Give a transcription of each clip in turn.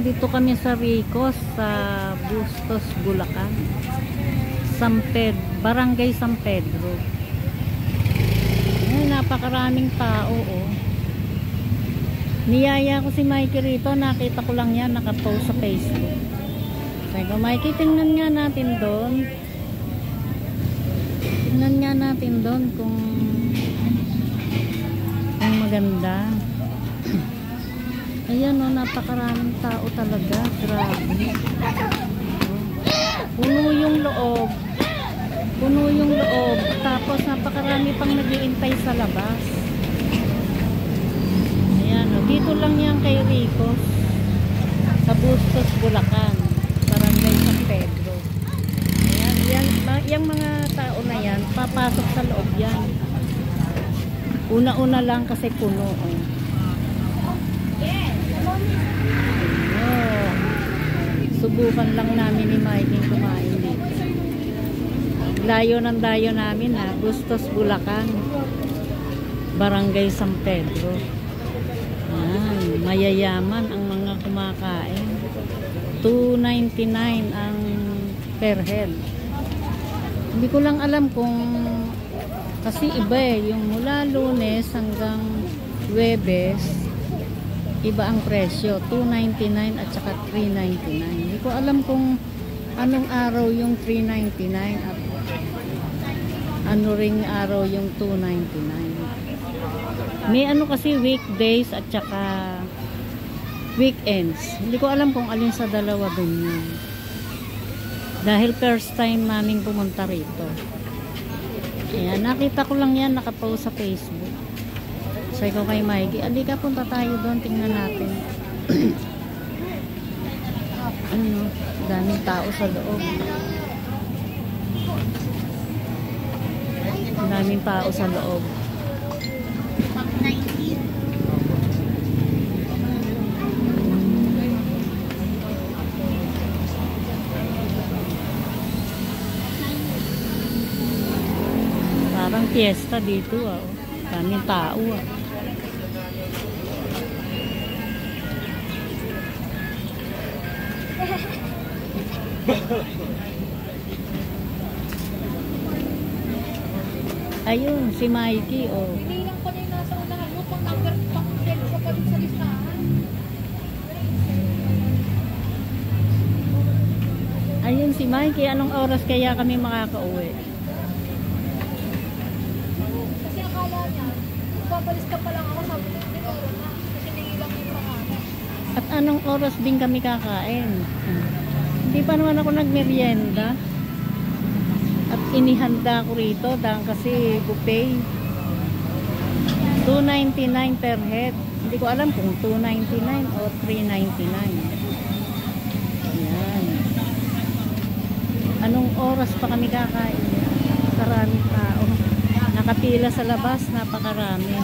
Nandito kami sa Ricos, sa Bustos, Bulacan. Barangay San Pedro. Ay, napakaraming tao, oh. Niyaya ko si Mikey rito, nakita ko lang yan, nakapost sa Facebook. Sabi ko, Mikey, tingnan nga natin doon. Tingnan nga natin doon kung maganda. Ayan, oh, napakaraming tao talaga. Grabe. Puno yung loob. Puno yung loob. Tapos napakarami pang nag-iintay sa labas. Ayan, oh, dito lang yan kay Ricos. Sa Bustos, Bulacan. Barangay San Pedro. Ayan, yung mga tao na yan, papasok sa loob yan. Una-una lang kasi puno. Oh. Subukan lang namin ni Mikey kumain dito. Layo ng dayo namin, ha. Bustos, Bulacan. Barangay San Pedro. Ayan, mayayaman ang mga kumakain. $2.99 ang per head. Hindi ko lang alam kung kasi iba eh, yung mula Lunes hanggang Huwebes, iba ang presyo, $2.99 at saka $3.99. Hindi ko alam kung anong araw yung $3.99 at ano ring araw yung $2.99. May ano kasi weekdays at saka weekends. Hindi ko alam kung alin sa dalawa dun yun. Dahil first time namin pumunta rito. Ayan, nakita ko lang yan, nakapost sa Facebook. Sabi ko kay Mikey, alika, punta tayo doon, tingnan natin. Ano, daming tao sa loob. Daming tao sa loob. Parang fiesta dito, ah. Daming tao, ah. Ayun, si Mikey, oh. Hindi lang pa rin nasa unahan mo, pang number, pang sales ka pa rin sa listahan. Ayun si Mikey, anong oras kaya kami makakauwi? Kasi akala niya, papalis ka pa lang ako, sabi ko, hindi ko na. Kasi hindi lang yung pangalan. At anong oras din kami kakain? Hindi pa naman ako nagmerienda. At inihanda ko rito dahil kasi buffet. $2.99 per head. Hindi ko alam kung $2.99 o $3.99. Ayan. Anong oras pa kami kakain? Karaming tao. Nakapila sa labas, napakarami.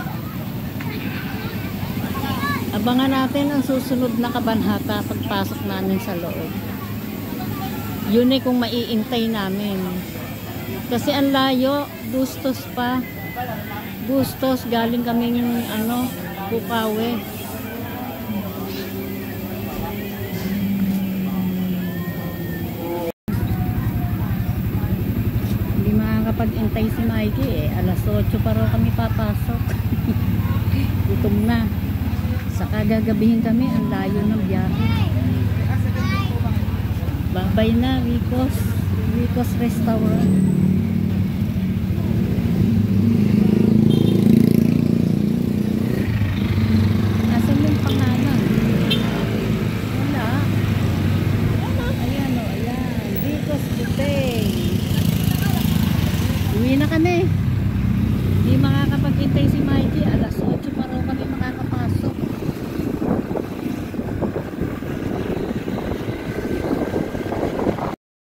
Abangan natin ang susunod na kabanhata pagpasok namin sa loob. Yun eh kung maiintay namin. Kasi ang layo, Bustos pa. Bustos, galing kaming ano, Bukawi. Hindi makakapag-intay si Mikey eh. Alas 8 pa raw kami papasok. Gutom na. Saka gagabihin kami, ang layo ng biyahe. Babay na, Ricos Restaurant.